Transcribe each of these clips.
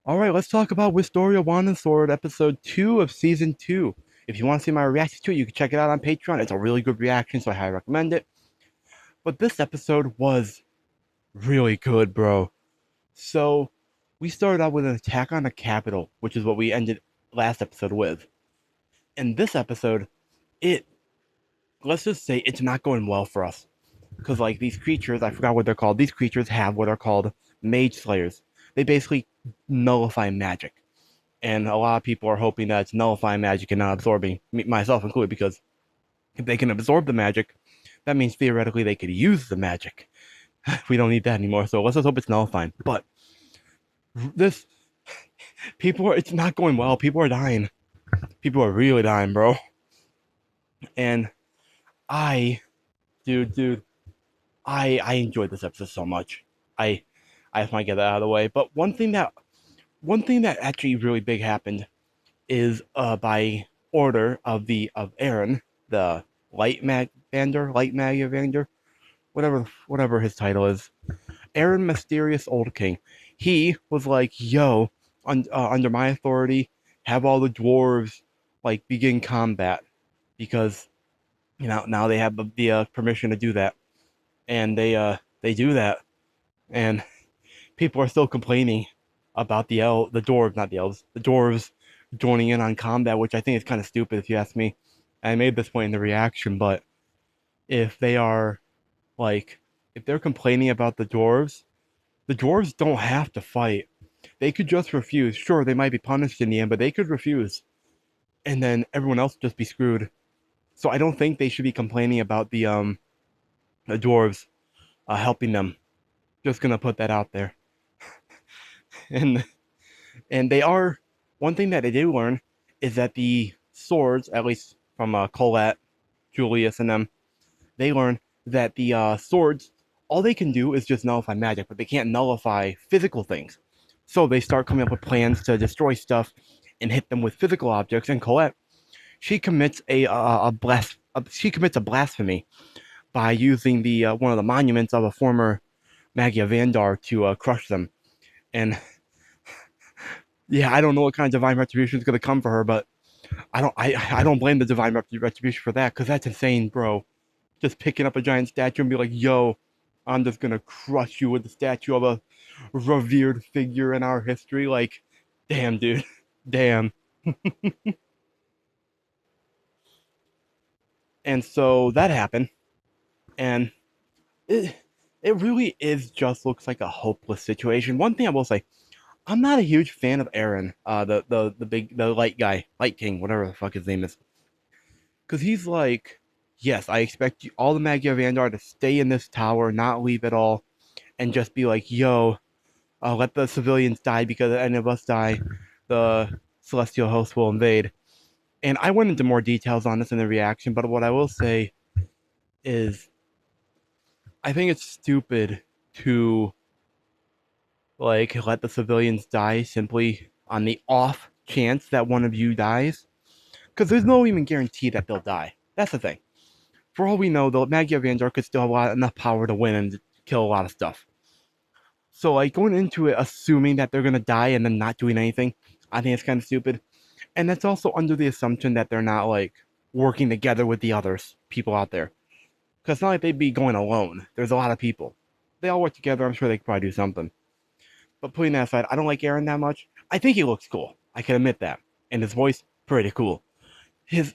Alright, let's talk about Wistoria Wand and Sword, episode 2 of season 2. If you want to see my reaction to it, you can check it out on Patreon. It's a really good reaction, so I highly recommend it. But this episode was really good, bro. So, we started out with an attack on the capital, which is what we ended last episode with. In this episode, it, let's just say it's not going well for us. Because, like, these creatures, I forgot what they're called, these creatures have what are called mage slayers. They basically nullify magic. And a lot of people are hoping that it's nullifying magic and not absorbing, myself included, because if they can absorb the magic, that means theoretically they could use the magic. We don't need that anymore, so let's just hope it's nullifying. But this, it's not going well. People are dying. People are really dying, bro. And I, dude, I enjoyed this episode so much. I, I just want to get that out of the way. But one thing that actually really big happened is by order of Aaron, the Light Mag Evander, whatever his title is. Aaron, Mysterious Old King. He was like, "Yo, under my authority, have all the dwarves like begin combat because now they have the permission to do that, and they do that, and people are still complaining about the dwarves, not the elves, the dwarves joining in on combat, which I think is kind of stupid if you ask me. I made this point in the reaction, but if they are like if they're complaining about the dwarves don't have to fight. They could just refuse. Sure, they might be punished in the end, but they could refuse, and then everyone else would just be screwed. So I don't think they should be complaining about the dwarves helping them. Just gonna put that out there. And they are one thing that they did learn is that the swords, at least from Colette, Julius, and them, they learn that the swords, all they can do is just nullify magic, but they can't nullify physical things. So they start coming up with plans to destroy stuff and hit them with physical objects. And Colette, she commits she commits a blasphemy by using the one of the monuments of a former Magia Vandar to crush them. And yeah, I don't know what kind of divine retribution is going to come for her, but I don't blame the divine retribution for that because that's insane, bro. Just picking up a giant statue and be like, "Yo, I'm just gonna crush you with the statue of a revered figure in our history." Like, damn, dude, damn. And so that happened, and it it really is just looks like a hopeless situation. One thing I will say, I'm not a huge fan of Aaron, the light guy, Light King, whatever the fuck his name is, because he's like, yes, I expect you, all the Magia of Andar to stay in this tower, not leave at all, and just be like, "Yo, let the civilians die because if any of us die, the celestial host will invade." And I went into more details on this in the reaction, but what I will say is I think it's stupid to like let the civilians die simply on the off chance that one of you dies. Because there's no even guarantee that they'll die. That's the thing. For all we know, the Magia of Andor could still have enough power to win and kill a lot of stuff. So like going into it assuming that they're gonna die and then not doing anything, I think it's kind of stupid. And that's also under the assumption that they're not like working together with the others people out there. Because it's not like they'd be going alone. There's a lot of people. They all work together. I'm sure they could probably do something. But putting that aside, I don't like Aaron that much. I think he looks cool. I can admit that. And his voice, pretty cool. His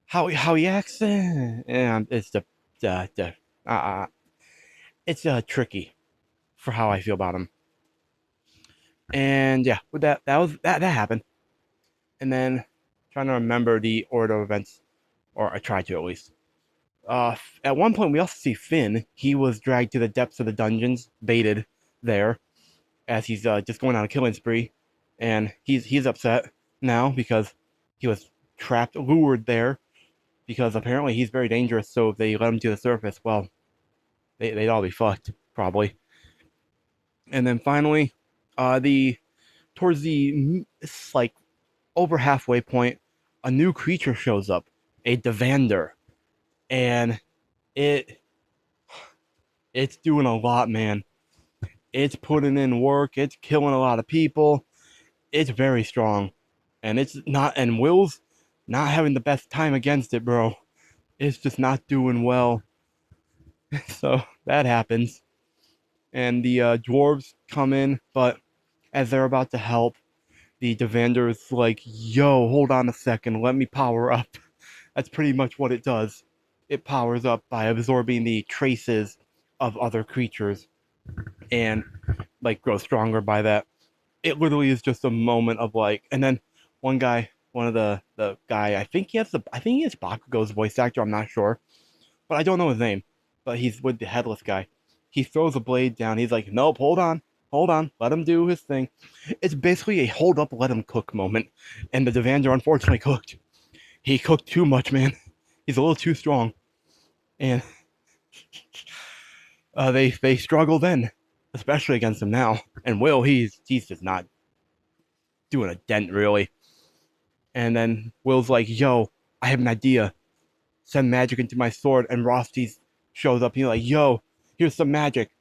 how he acts, and the it's tricky for how I feel about him. And yeah, with that happened. And then trying to remember the order of events, or I tried to at least. At one point, we also see Finn. He was dragged to the depths of the dungeons, baited there, as he's just going on a killing spree, and he's upset now because he was trapped, lured there, because apparently he's very dangerous. So if they let him to the surface, well, they'd all be fucked probably. And then finally, the towards the like over halfway point, a new creature shows up, a Devander, and it it's doing a lot, man. It's putting in work. It's killing a lot of people. It's very strong, and it's not. And Will's not having the best time against it, bro. It's just not doing well. So that happens, and the dwarves come in, but as they're about to help, the Devander's like, "Yo, hold on a second, let me power up." That's pretty much what it does. It powers up by absorbing the traces of other creatures and like grows stronger by that. It literally is just a moment of like, and then one guy, one of the guy, I think he has Bakugo's voice actor. I'm not sure, but I don't know his name. But he's with the headless guy. He throws a blade down. He's like, "Nope, hold on, let him do his thing." It's basically a hold up, let him cook moment, and the Devander unfortunately cooked. He cooked too much, man. He's a little too strong, and they struggle then, especially against him now. And Will, he's just not doing a dent really. And then Will's like, "Yo, I have an idea. Send magic into my sword." And Rosti shows up. He's like, "Yo, here's some magic."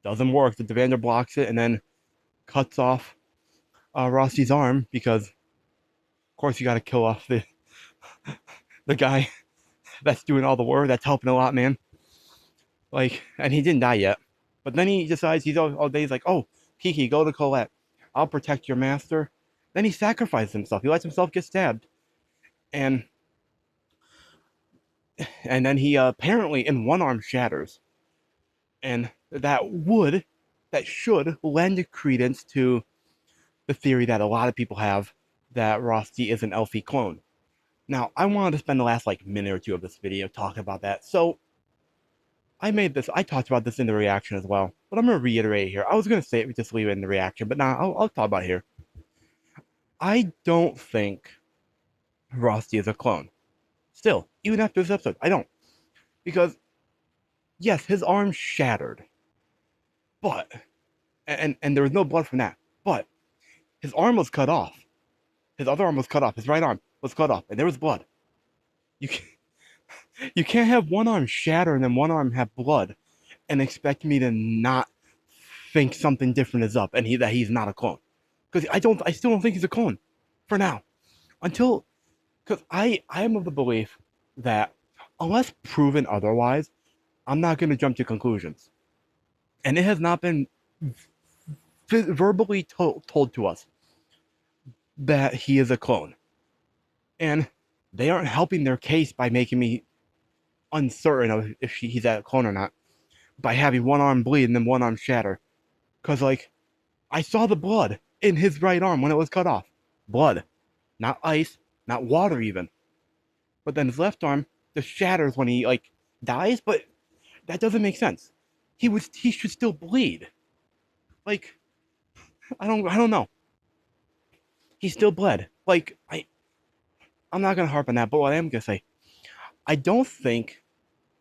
Doesn't work. The Devander blocks it and then cuts off Rosti's arm because, of course, you got to kill off the guy that's doing all the work. That's helping a lot, man. Like, and he didn't die yet. But then he decides all day. He's like, "Oh, Kiki, go to Colette. I'll protect your master." Then he sacrifices himself. He lets himself get stabbed, and then he apparently in one arm shatters, and that should lend credence to the theory that a lot of people have that Rosti is an Elfie clone. Now, I wanted to spend the last like minute or two of this video talking about that, so I talked about this in the reaction as well, but I'm gonna reiterate here. I was gonna say it, just leave it in the reaction, but now I'll talk about it here. I don't think Rosti is a clone. Still, even after this episode, I don't. Because, yes, his arm shattered. But, and there was no blood from that. But, his arm was cut off. His other arm was cut off. His right arm was cut off. And there was blood. You can't, you can't have one arm shatter and then one arm have blood and expect me to not think something different is up and that he's not a clone. Because I still don't think he's a clone. For now. Because I am of the belief that unless proven otherwise, I'm not going to jump to conclusions. And it has not been verbally told to us that he is a clone. And they aren't helping their case by making me uncertain of if he's a clone or not by having one arm bleed and then one arm shatter. Because, like, I saw the blood in his right arm when it was cut off. Blood. Not ice, not water even. But then his left arm just shatters when he, like, dies, but that doesn't make sense. He should still bleed. Like, I don't know. He still bled. Like, I'm not gonna harp on that, but what I am gonna say, I don't think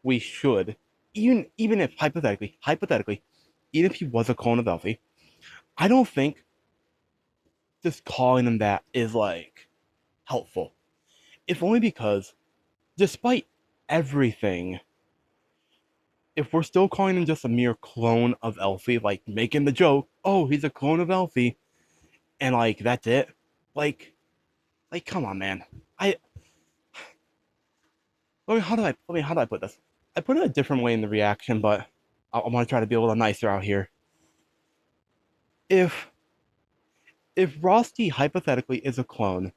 we should, even if hypothetically, even if he was a clone of Elfie, I don't think just calling him that is like helpful. If only because, despite everything, if we're still calling him just a mere clone of Elfie, like making the joke, "Oh, he's a clone of Elfie," and like that's it, like come on, man. I how do I put this? I put it a different way in the reaction, but I want to try to be a little nicer out here. If Rosti hypothetically is a clone,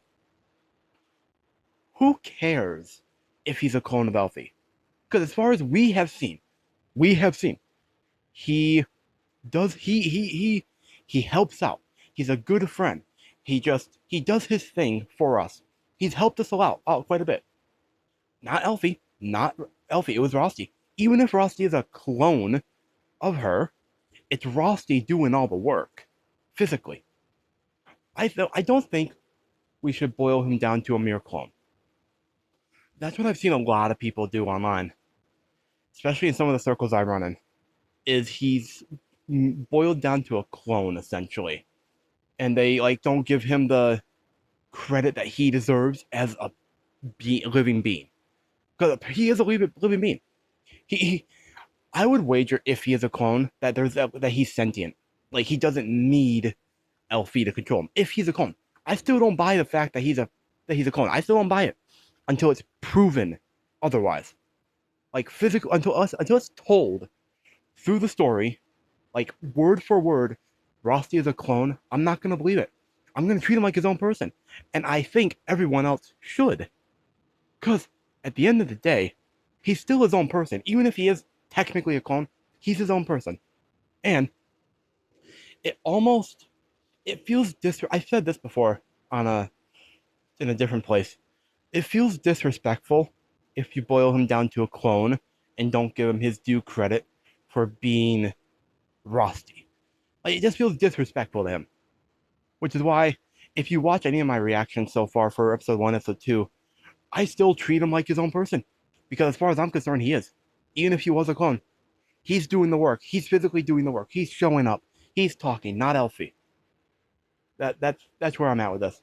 who cares if he's a clone of Elfie? Because as far as we have seen, he does he helps out. He's a good friend. He does his thing for us. He's helped us out quite a bit. Not Elfie. It was Rosti. Even if Rosti is a clone of her, it's Rosti doing all the work physically. I don't think we should boil him down to a mere clone. That's what I've seen a lot of people do online, especially in some of the circles I run in. Is he's boiled down to a clone essentially, and they like don't give him the credit that he deserves as a living being, because he is a living being. He I would wager if he is a clone that that he's sentient. Like he doesn't need Elfie to control him. If he's a clone, I still don't buy the fact that he's a clone. I still don't buy it until it's proven otherwise. Like physical, until it's told through the story, like word for word, Rosti is a clone. I'm not gonna believe it. I'm gonna treat him like his own person, and I think everyone else should, because at the end of the day, he's still his own person. Even if he is technically a clone, he's his own person, and it almost it feels I've said this before on a in a different place. It feels disrespectful if you boil him down to a clone and don't give him his due credit for being Rosti. Like, it just feels disrespectful to him. Which is why, if you watch any of my reactions so far for episode 1, episode 2, I still treat him like his own person. Because as far as I'm concerned, he is. Even if he was a clone. He's doing the work. He's physically doing the work. He's showing up. He's talking, not Elfie. That's where I'm at with this.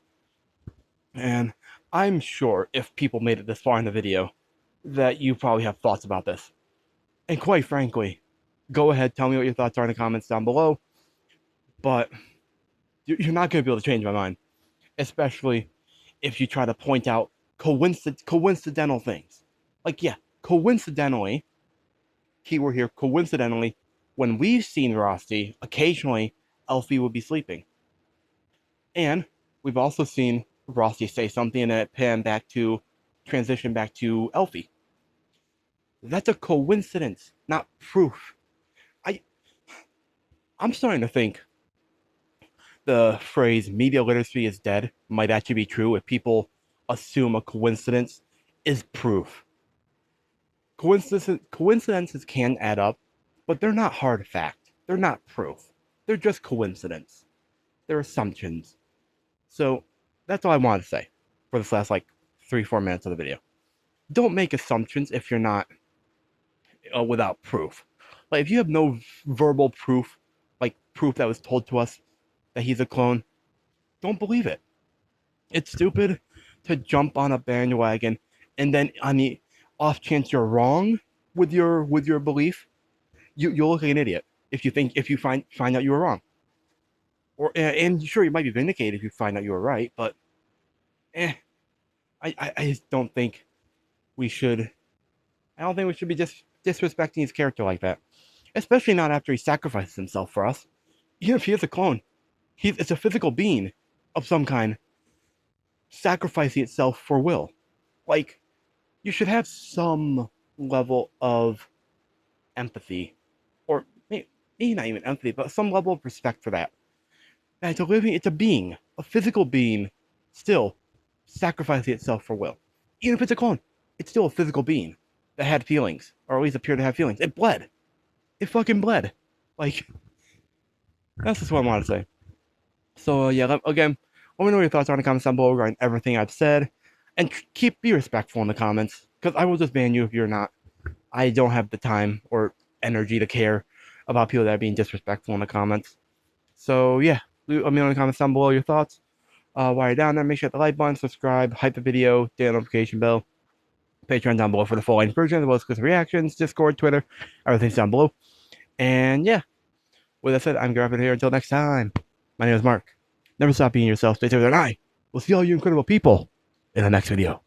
And I'm sure if people made it this far in the video, that you probably have thoughts about this. And quite frankly, go ahead, tell me what your thoughts are in the comments down below. But you're not going to be able to change my mind. Especially if you try to point out coincidental things. Like, yeah, coincidentally, keyword here, coincidentally, when we've seen Rosti, occasionally Elfie will be sleeping. And we've also seen Rosti say something and then transition back to Elfie. That's a coincidence, not proof. I'm starting to think the phrase media literacy is dead might actually be true if people assume a coincidence is proof. Coincidences can add up, but they're not hard fact. They're not proof. They're just coincidence. They're assumptions. So that's all I wanted to say for this last 3-4 minutes of the video. Don't make assumptions if you're not without proof. Like, if you have no verbal proof, like proof that was told to us that he's a clone, don't believe it. It's stupid to jump on a bandwagon and then on the off chance you're wrong with your belief, you'll look like an idiot if you find out you were wrong. And sure, you might be vindicated if you find out you were right, but I just don't think we should. I don't think we should be just disrespecting his character like that, especially not after he sacrifices himself for us. Even if he is a clone, it's a physical being of some kind sacrificing itself for Will. Like, you should have some level of empathy, or maybe not even empathy, but some level of respect for that. And it's a being, a physical being, still sacrificing itself for Will. Even if it's a clone, it's still a physical being that had feelings, or at least appeared to have feelings. It bled. It fucking bled. Like, that's just what I want to say. So, yeah, again, let me know your thoughts are in the comments down below regarding everything I've said. And be respectful in the comments, because I will just ban you if you're not. I don't have the time or energy to care about people that are being disrespectful in the comments. So, yeah, let me know in the comments down below your thoughts. While you're down there, make sure to hit the like button, subscribe, hype the video, hit the notification bell. Patreon down below for the full-length version, as well as exclusive reactions, Discord, Twitter, everything's down below. And, yeah, with that said, I'm Gareth here. Until next time, my name is Mark. Never stop being yourself. Stay safe, and I will see all you incredible people in the next video.